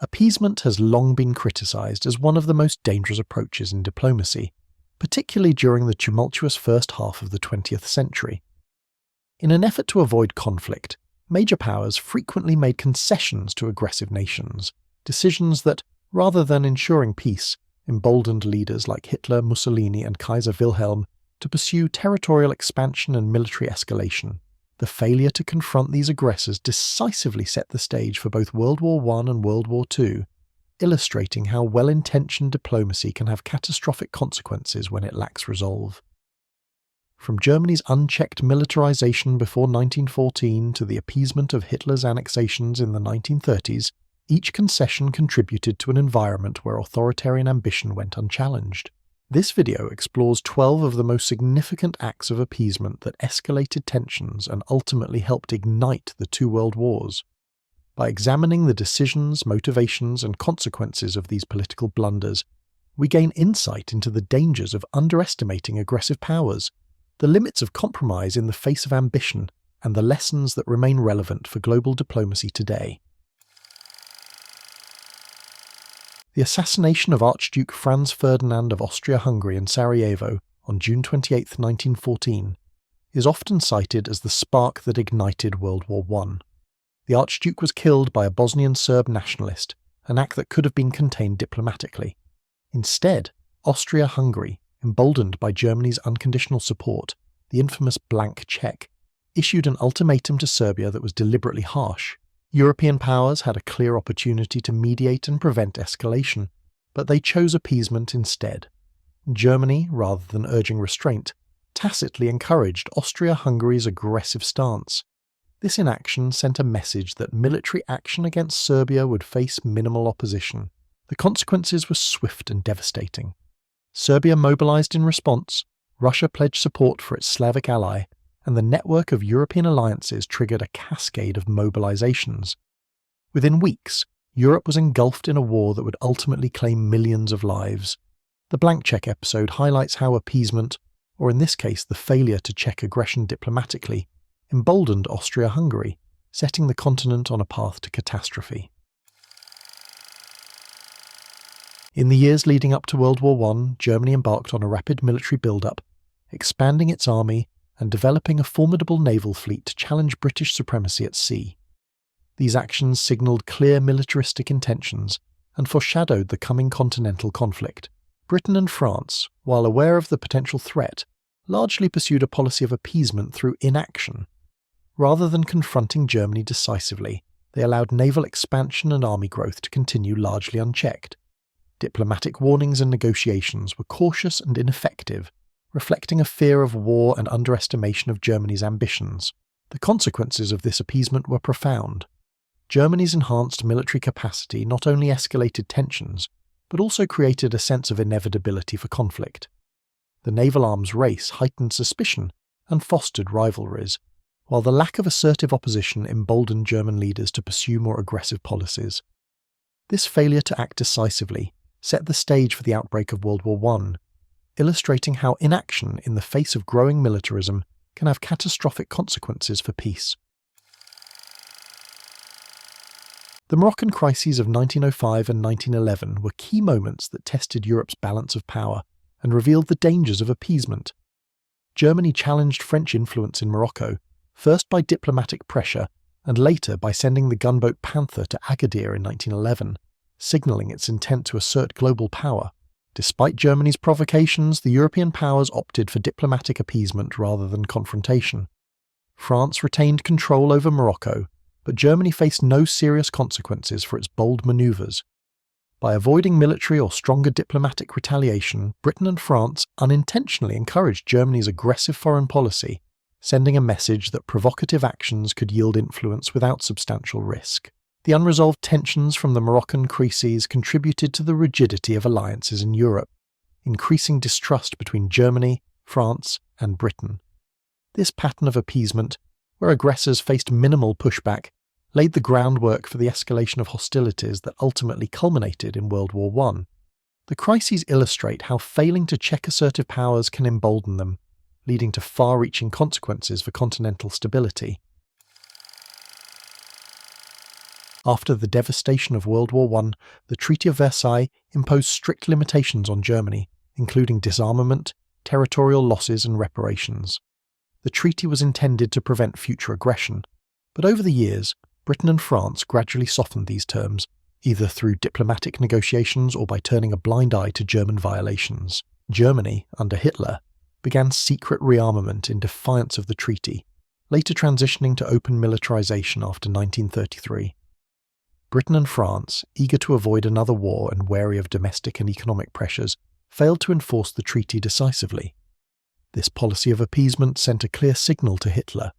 Appeasement has long been criticised as one of the most dangerous approaches in diplomacy, particularly during the tumultuous first half of the 20th century. In an effort to avoid conflict, major powers frequently made concessions to aggressive nations, decisions that, rather than ensuring peace, emboldened leaders like Hitler, Mussolini and Kaiser Wilhelm to pursue territorial expansion and military escalation. The failure to confront these aggressors decisively set the stage for both World War I and World War II, illustrating how well-intentioned diplomacy can have catastrophic consequences when it lacks resolve. From Germany's unchecked militarization before 1914 to the appeasement of Hitler's annexations in the 1930s, each concession contributed to an environment where authoritarian ambition went unchallenged. This video explores 12 of the most significant acts of appeasement that escalated tensions and ultimately helped ignite the two world wars. By examining the decisions, motivations, and consequences of these political blunders, we gain insight into the dangers of underestimating aggressive powers, the limits of compromise in the face of ambition, and the lessons that remain relevant for global diplomacy today. The assassination of Archduke Franz Ferdinand of Austria-Hungary in Sarajevo on June 28, 1914, is often cited as the spark that ignited World War I. The Archduke was killed by a Bosnian Serb nationalist, an act that could have been contained diplomatically. Instead, Austria-Hungary, emboldened by Germany's unconditional support, the infamous blank check, issued an ultimatum to Serbia that was deliberately harsh. European powers had a clear opportunity to mediate and prevent escalation, but they chose appeasement instead. Germany, rather than urging restraint, tacitly encouraged Austria-Hungary's aggressive stance. This inaction sent a message that military action against Serbia would face minimal opposition. The consequences were swift and devastating. Serbia mobilized in response, Russia pledged support for its Slavic ally, and the network of European alliances triggered a cascade of mobilizations. Within weeks, Europe was engulfed in a war that would ultimately claim millions of lives. The blank check episode highlights how appeasement, or in this case the failure to check aggression diplomatically, emboldened Austria-Hungary, setting the continent on a path to catastrophe. In the years leading up to World War I, Germany embarked on a rapid military build-up, expanding its army and developing a formidable naval fleet to challenge British supremacy at sea. These actions signalled clear militaristic intentions and foreshadowed the coming continental conflict. Britain and France, while aware of the potential threat, largely pursued a policy of appeasement through inaction. Rather than confronting Germany decisively, they allowed naval expansion and army growth to continue largely unchecked. Diplomatic warnings and negotiations were cautious and ineffective, reflecting a fear of war and underestimation of Germany's ambitions. The consequences of this appeasement were profound. Germany's enhanced military capacity not only escalated tensions, but also created a sense of inevitability for conflict. The naval arms race heightened suspicion and fostered rivalries, while the lack of assertive opposition emboldened German leaders to pursue more aggressive policies. This failure to act decisively set the stage for the outbreak of World War I, illustrating how inaction in the face of growing militarism can have catastrophic consequences for peace. The Moroccan crises of 1905 and 1911 were key moments that tested Europe's balance of power and revealed the dangers of appeasement. Germany challenged French influence in Morocco, first by diplomatic pressure and later by sending the gunboat Panther to Agadir in 1911, signalling its intent to assert global power. Despite Germany's provocations, the European powers opted for diplomatic appeasement rather than confrontation. France retained control over Morocco, but Germany faced no serious consequences for its bold maneuvers. By avoiding military or stronger diplomatic retaliation, Britain and France unintentionally encouraged Germany's aggressive foreign policy, sending a message that provocative actions could yield influence without substantial risk. The unresolved tensions from the Moroccan crises contributed to the rigidity of alliances in Europe, increasing distrust between Germany, France, and Britain. This pattern of appeasement, where aggressors faced minimal pushback, laid the groundwork for the escalation of hostilities that ultimately culminated in World War I. The crises illustrate how failing to check assertive powers can embolden them, leading to far-reaching consequences for continental stability. After the devastation of World War I, the Treaty of Versailles imposed strict limitations on Germany, including disarmament, territorial losses and reparations. The treaty was intended to prevent future aggression, but over the years, Britain and France gradually softened these terms, either through diplomatic negotiations or by turning a blind eye to German violations. Germany, under Hitler, began secret rearmament in defiance of the treaty, later transitioning to open militarization after 1933. Britain and France, eager to avoid another war and wary of domestic and economic pressures, failed to enforce the treaty decisively. This policy of appeasement sent a clear signal to Hitler.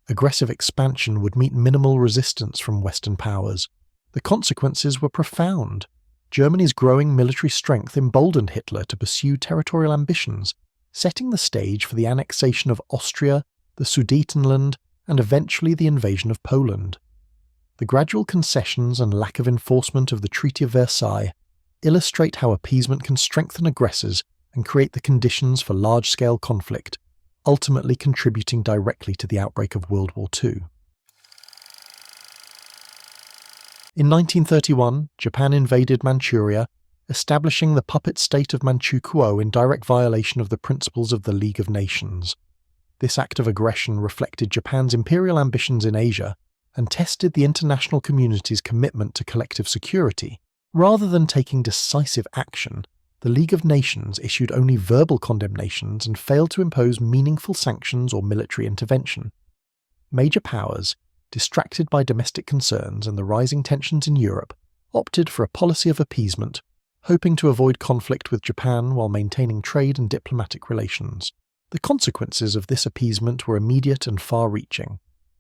Aggressive expansion would meet minimal resistance from Western powers. The consequences were profound. Germany's growing military strength emboldened Hitler to pursue territorial ambitions, setting the stage for the annexation of Austria, the Sudetenland, and eventually the invasion of Poland. The gradual concessions and lack of enforcement of the Treaty of Versailles illustrate how appeasement can strengthen aggressors and create the conditions for large-scale conflict, ultimately contributing directly to the outbreak of World War II. In 1931, Japan invaded Manchuria, establishing the puppet state of Manchukuo in direct violation of the principles of the League of Nations. This act of aggression reflected Japan's imperial ambitions in Asia and tested the international community's commitment to collective security. Rather than taking decisive action, the League of Nations issued only verbal condemnations and failed to impose meaningful sanctions or military intervention. Major powers, distracted by domestic concerns and the rising tensions in Europe, opted for a policy of appeasement, hoping to avoid conflict with Japan while maintaining trade and diplomatic relations. The consequences of this appeasement were immediate and far-reaching.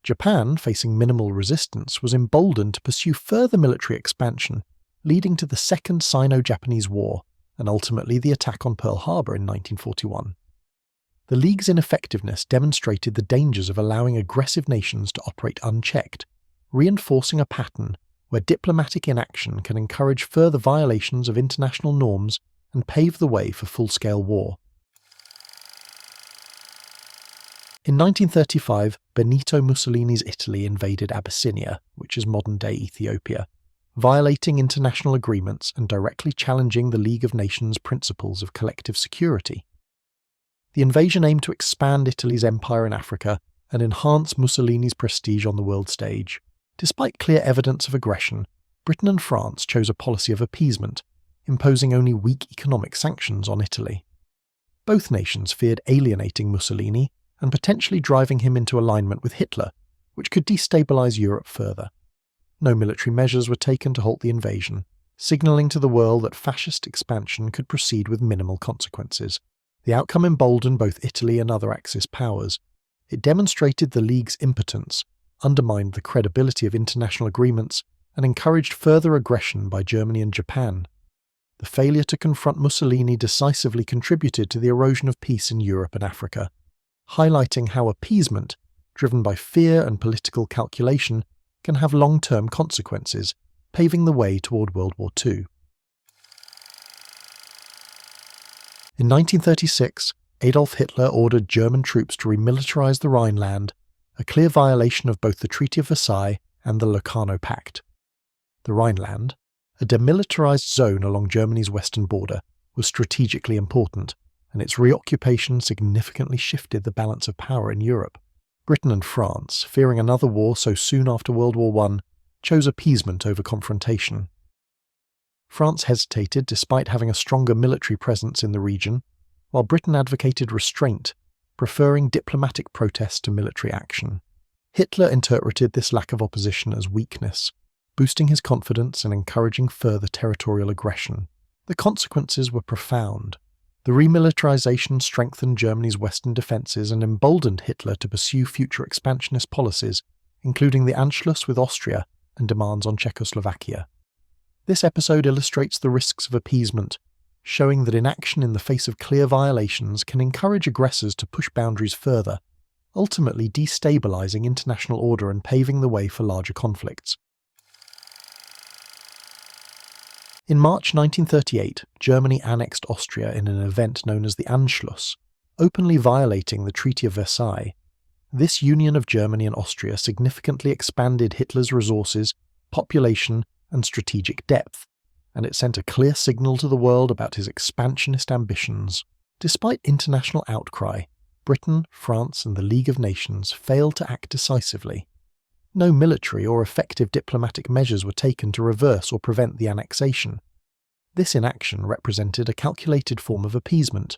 Japan, facing minimal resistance, was emboldened to pursue further military expansion, leading to the Second Sino-Japanese War, and ultimately the attack on Pearl Harbor in 1941. The League's ineffectiveness demonstrated the dangers of allowing aggressive nations to operate unchecked, reinforcing a pattern where diplomatic inaction can encourage further violations of international norms and pave the way for full-scale war. In 1935, Benito Mussolini's Italy invaded Abyssinia, which is modern-day Ethiopia, violating international agreements and directly challenging the League of Nations' principles of collective security. The invasion aimed to expand Italy's empire in Africa and enhance Mussolini's prestige on the world stage. Despite clear evidence of aggression, Britain and France chose a policy of appeasement, imposing only weak economic sanctions on Italy. Both nations feared alienating Mussolini and potentially driving him into alignment with Hitler, which could destabilize Europe further. No military measures were taken to halt the invasion, signaling to the world that fascist expansion could proceed with minimal consequences. The outcome emboldened both Italy and other Axis powers. It demonstrated the League's impotence, undermined the credibility of international agreements, and encouraged further aggression by Germany and Japan. The failure to confront Mussolini decisively contributed to the erosion of peace in Europe and Africa, highlighting how appeasement, driven by fear and political calculation, can have long-term consequences, paving the way toward World War II. In 1936, Adolf Hitler ordered German troops to remilitarize the Rhineland, a clear violation of both the Treaty of Versailles and the Locarno Pact. The Rhineland, a demilitarized zone along Germany's western border, was strategically important, and its reoccupation significantly shifted the balance of power in Europe. Britain and France, fearing another war so soon after World War I, chose appeasement over confrontation. France hesitated despite having a stronger military presence in the region, while Britain advocated restraint, preferring diplomatic protest to military action. Hitler interpreted this lack of opposition as weakness, boosting his confidence and encouraging further territorial aggression. The consequences were profound. The remilitarization strengthened Germany's western defences and emboldened Hitler to pursue future expansionist policies, including the Anschluss with Austria and demands on Czechoslovakia. This episode illustrates the risks of appeasement, showing that inaction in the face of clear violations can encourage aggressors to push boundaries further, ultimately destabilizing international order and paving the way for larger conflicts. In March 1938, Germany annexed Austria in an event known as the Anschluss, openly violating the Treaty of Versailles. This union of Germany and Austria significantly expanded Hitler's resources, population, and strategic depth, and it sent a clear signal to the world about his expansionist ambitions. Despite international outcry, Britain, France, and the League of Nations failed to act decisively. No military or effective diplomatic measures were taken to reverse or prevent the annexation. This inaction represented a calculated form of appeasement.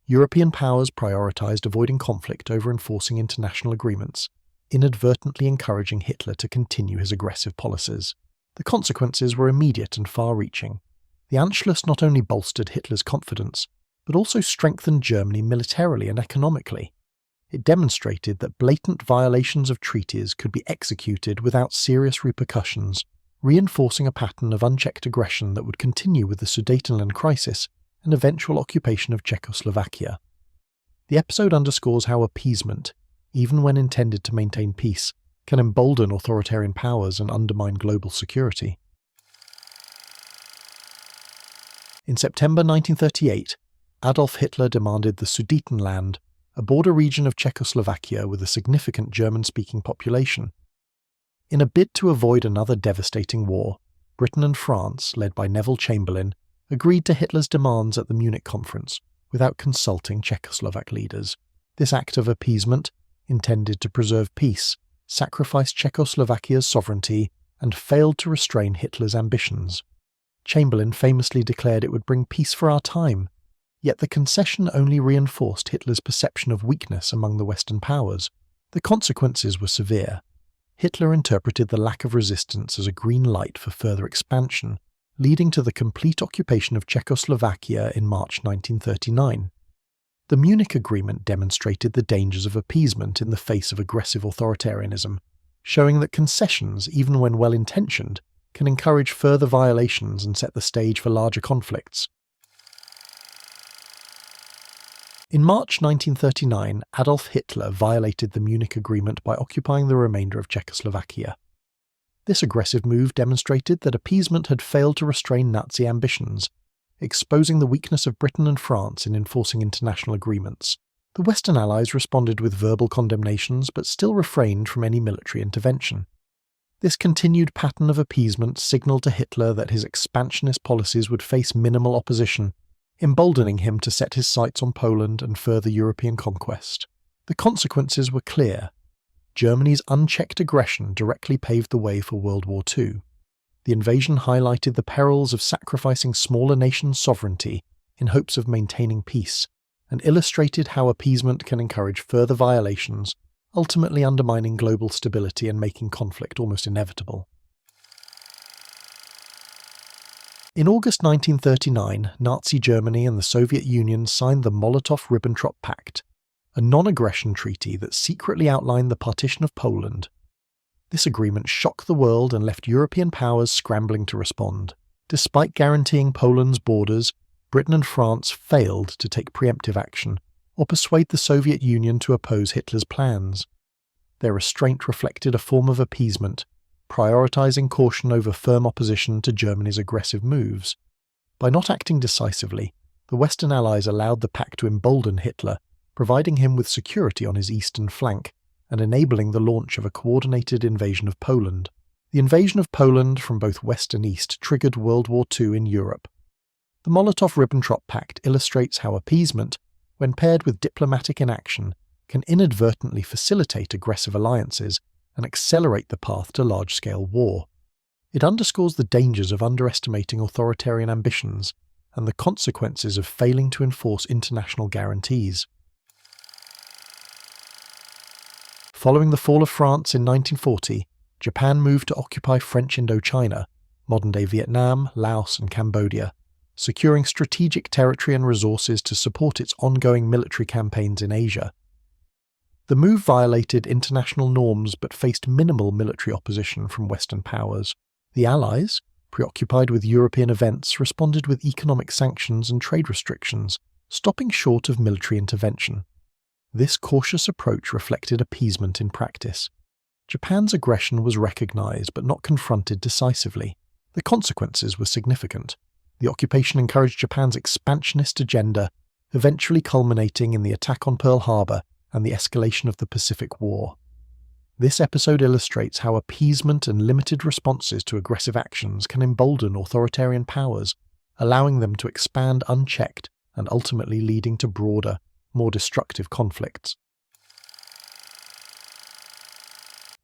European powers prioritized avoiding conflict over enforcing international agreements, inadvertently encouraging Hitler to continue his aggressive policies. The consequences were immediate and far-reaching. The Anschluss not only bolstered Hitler's confidence, but also strengthened Germany militarily and economically. It demonstrated that blatant violations of treaties could be executed without serious repercussions, reinforcing a pattern of unchecked aggression that would continue with the Sudetenland crisis and eventual occupation of Czechoslovakia. The episode underscores how appeasement, even when intended to maintain peace, can embolden authoritarian powers and undermine global security. In September 1938, Adolf Hitler demanded the Sudetenland, a border region of Czechoslovakia with a significant German-speaking population. In a bid to avoid another devastating war, Britain and France, led by Neville Chamberlain, agreed to Hitler's demands at the Munich conference without consulting Czechoslovak leaders. This act of appeasement, intended to preserve peace, sacrificed Czechoslovakia's sovereignty and failed to restrain Hitler's ambitions. Chamberlain famously declared it would bring peace for our time, yet the concession only reinforced Hitler's perception of weakness among the Western powers. The consequences were severe. Hitler interpreted the lack of resistance as a green light for further expansion, leading to the complete occupation of Czechoslovakia in March 1939. The Munich Agreement demonstrated the dangers of appeasement in the face of aggressive authoritarianism, showing that concessions, even when well-intentioned, can encourage further violations and set the stage for larger conflicts. In March 1939, Adolf Hitler violated the Munich Agreement by occupying the remainder of Czechoslovakia. This aggressive move demonstrated that appeasement had failed to restrain Nazi ambitions, exposing the weakness of Britain and France in enforcing international agreements. The Western Allies responded with verbal condemnations but still refrained from any military intervention. This continued pattern of appeasement signalled to Hitler that his expansionist policies would face minimal opposition, emboldening him to set his sights on Poland and further European conquest. The consequences were clear. Germany's unchecked aggression directly paved the way for World War II. The invasion highlighted the perils of sacrificing smaller nations' sovereignty in hopes of maintaining peace, and illustrated how appeasement can encourage further violations, ultimately undermining global stability and making conflict almost inevitable. In August 1939, Nazi Germany and the Soviet Union signed the Molotov-Ribbentrop Pact, a non-aggression treaty that secretly outlined the partition of Poland. This agreement shocked the world and left European powers scrambling to respond. Despite guaranteeing Poland's borders, Britain and France failed to take preemptive action or persuade the Soviet Union to oppose Hitler's plans. Their restraint reflected a form of appeasement, prioritizing caution over firm opposition to Germany's aggressive moves. By not acting decisively, the Western Allies allowed the pact to embolden Hitler, providing him with security on his eastern flank and enabling the launch of a coordinated invasion of Poland. The invasion of Poland from both west and east triggered World War II in Europe. The Molotov-Ribbentrop Pact illustrates how appeasement, when paired with diplomatic inaction, can inadvertently facilitate aggressive alliances and accelerate the path to large-scale war. It underscores the dangers of underestimating authoritarian ambitions and the consequences of failing to enforce international guarantees. Following the fall of France in 1940, Japan moved to occupy French Indochina, modern-day Vietnam, Laos and Cambodia, securing strategic territory and resources to support its ongoing military campaigns in Asia. The move violated international norms but faced minimal military opposition from Western powers. The Allies, preoccupied with European events, responded with economic sanctions and trade restrictions, stopping short of military intervention. This cautious approach reflected appeasement in practice. Japan's aggression was recognized but not confronted decisively. The consequences were significant. The occupation encouraged Japan's expansionist agenda, eventually culminating in the attack on Pearl Harbor and the escalation of the Pacific War. This episode illustrates how appeasement and limited responses to aggressive actions can embolden authoritarian powers, allowing them to expand unchecked and ultimately leading to broader, more destructive conflicts.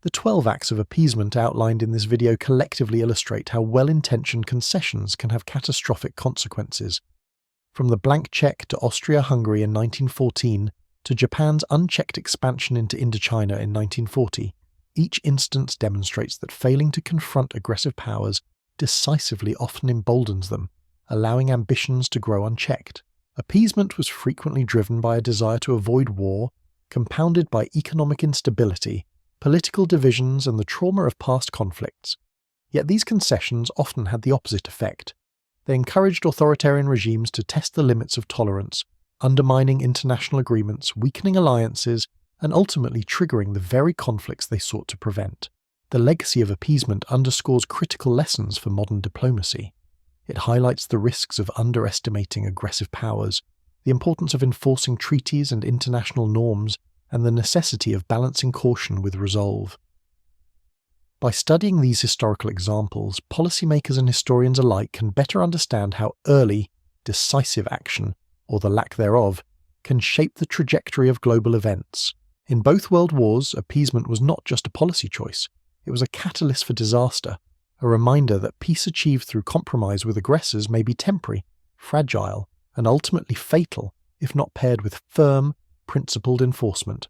The 12 acts of appeasement outlined in this video collectively illustrate how well-intentioned concessions can have catastrophic consequences. From the blank check to Austria-Hungary in 1914 to Japan's unchecked expansion into Indochina in 1940, each instance demonstrates that failing to confront aggressive powers decisively often emboldens them, allowing ambitions to grow unchecked. Appeasement was frequently driven by a desire to avoid war, compounded by economic instability, political divisions, and the trauma of past conflicts. Yet these concessions often had the opposite effect. They encouraged authoritarian regimes to test the limits of tolerance, undermining international agreements, weakening alliances, and ultimately triggering the very conflicts they sought to prevent. The legacy of appeasement underscores critical lessons for modern diplomacy. It highlights the risks of underestimating aggressive powers, the importance of enforcing treaties and international norms, and the necessity of balancing caution with resolve. By studying these historical examples, policymakers and historians alike can better understand how early, decisive action, or the lack thereof, can shape the trajectory of global events. In both world wars, appeasement was not just a policy choice, it was a catalyst for disaster, a reminder that peace achieved through compromise with aggressors may be temporary, fragile, and ultimately fatal if not paired with firm, principled enforcement.